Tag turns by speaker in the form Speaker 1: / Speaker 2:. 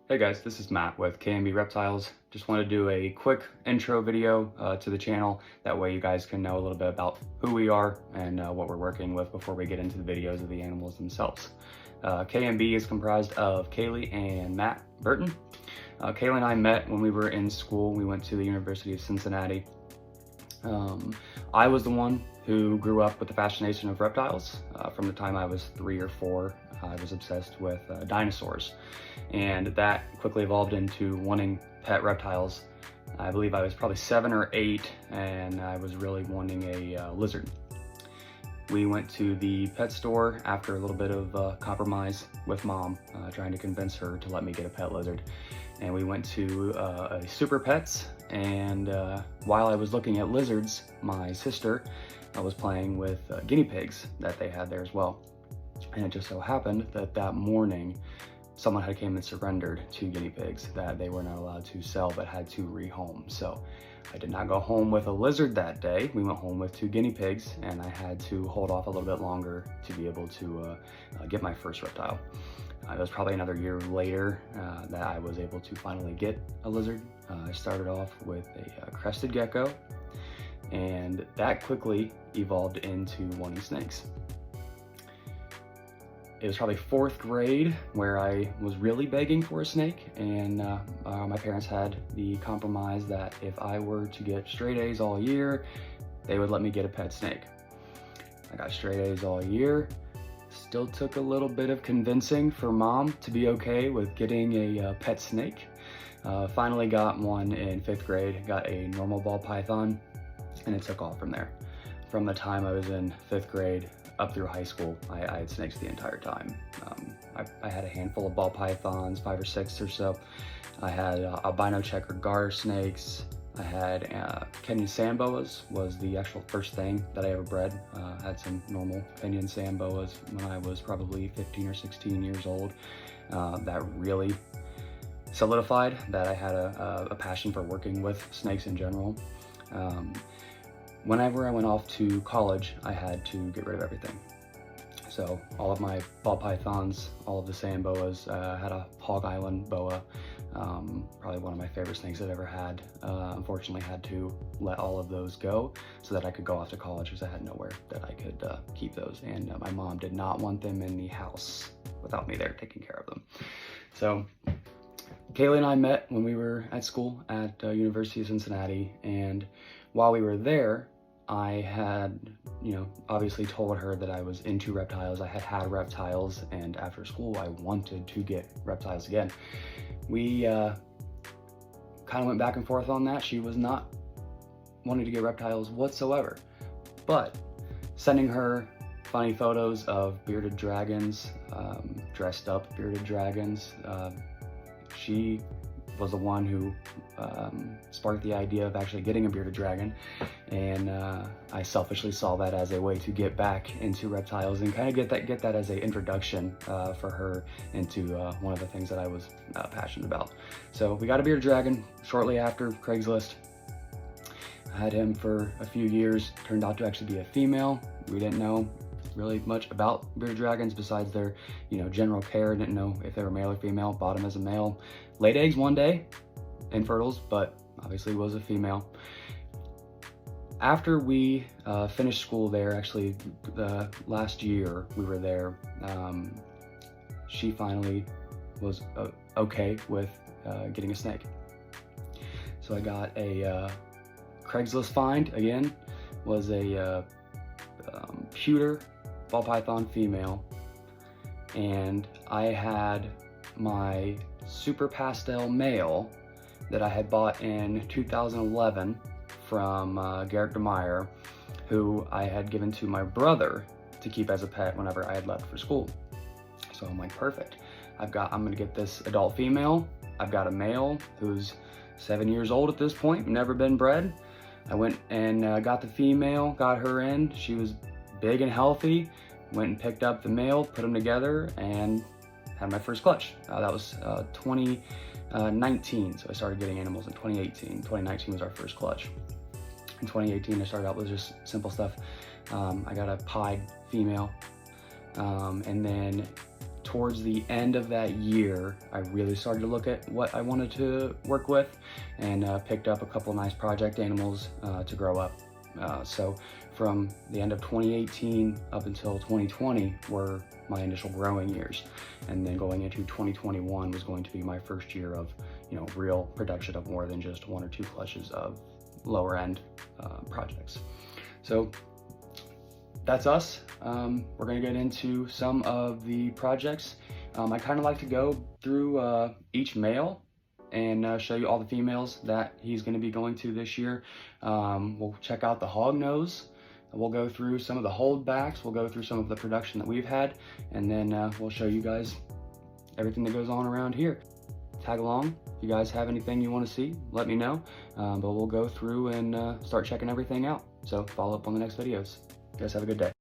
Speaker 1: Hey guys, this is Matt with KMB Reptiles. Just want to do a quick intro video to the channel. That way you guys can know a little bit about who we are and what we're working with before we get into the videos of the animals themselves. KMB is comprised of Kaylee and Matt Burton. Kaylee and I met when we were in school. We went to the University of Cincinnati. I was the one who grew up with the fascination of reptiles. From the time I was 3 or 4, I was obsessed with dinosaurs. And that quickly evolved into wanting pet reptiles. I believe I was probably 7 or 8, and I was really wanting a lizard. We went to the pet store after a little bit of compromise with mom, trying to convince her to let me get a pet lizard. And we went to a Super Pets, and while I was looking at lizards, my sister was playing with guinea pigs that they had there as well. And it just so happened that that morning, someone had came and surrendered 2 guinea pigs that they were not allowed to sell but had to rehome. So I did not go home with a lizard that day. We went home with 2 guinea pigs, and I had to hold off a little bit longer to be able to get my first reptile. It was probably another year later that I was able to finally get a lizard. I started off with a crested gecko, and that quickly evolved into wanting snakes. It was probably 4th grade where I was really begging for a snake, and my parents had the compromise that if I were to get straight A's all year, they would let me get a pet snake. I got straight A's all year. Still took a little bit of convincing for mom to be okay with getting a pet snake. Finally got one in 5th grade, got a normal ball python, and it took off from there. From the time I was in 5th grade up through high school, I had snakes the entire time. I had a handful of ball pythons, 5 or 6 or so. I had albino checker garter snakes. I had Kenyan sand boas was the actual first thing that I ever bred. Had some normal Kenyan sand boas when I was probably 15 or 16 years old. That really solidified that I had a passion for working with snakes in general. Whenever I went off to college, I had to get rid of everything. So all of my ball pythons, all of the sand boas, had a Hog Island boa, probably one of my favorite snakes I've ever had. Unfortunately had to let all of those go so that I could go off to college because I had nowhere that I could keep those. And my mom did not want them in the house without me there taking care of them. So Kaylee and I met when we were at school at University of Cincinnati, and while we were there, I had, obviously told her that I was into reptiles. I had had reptiles, and after school, I wanted to get reptiles again. We kind of went back and forth on that. She was not wanting to get reptiles whatsoever, but sending her funny photos of bearded dragons, dressed up bearded dragons, she was the one who sparked the idea of actually getting a bearded dragon, and I selfishly saw that as a way to get back into reptiles and kind of get that as an introduction for her into one of the things that I was passionate about. So we got a bearded dragon shortly after Craigslist. I had him for a few years. Turned out to actually be a female. We didn't know really much about bearded dragons besides their general care. Didn't know if they were male or female. Bought him as a male. Laid eggs one day, infertiles, but obviously was a female. After we finished school there, actually the last year we were there, she finally was okay with getting a snake. So I got a Craigslist find, again, was a pewter ball python female, and I had my super pastel male that I had bought in 2011 from Garrett DeMeyer, who I had given to my brother to keep as a pet whenever I had left for school. So I'm like, perfect. I'm gonna get this adult female. I've got a male who's 7 years old at this point, never been bred. I went and got the female, got her in. She was big and healthy. Went and picked up the male, put them together, and had my first clutch. That was 2019, so I started getting animals in 2018. 2019 was our first clutch. In 2018, I started out with just simple stuff. I got a pied female, and then towards the end of that year, I really started to look at what I wanted to work with, and picked up a couple nice project animals to grow up. So from the end of 2018 up until 2020 were my initial growing years. And then going into 2021 was going to be my first year of, real production of more than just 1 or 2 clutches of lower end projects. So that's us. We're gonna get into some of the projects. I kind of like to go through each male and show you all the females that he's going to be going to this year. We'll check out the hog nose. We'll go through some of the holdbacks. We'll go through some of the production that we've had, and then we'll show you guys everything that goes on around here. Tag along. If you guys have anything you want to see, let me know. But we'll go through and start checking everything out. So follow up on the next videos. You guys have a good day.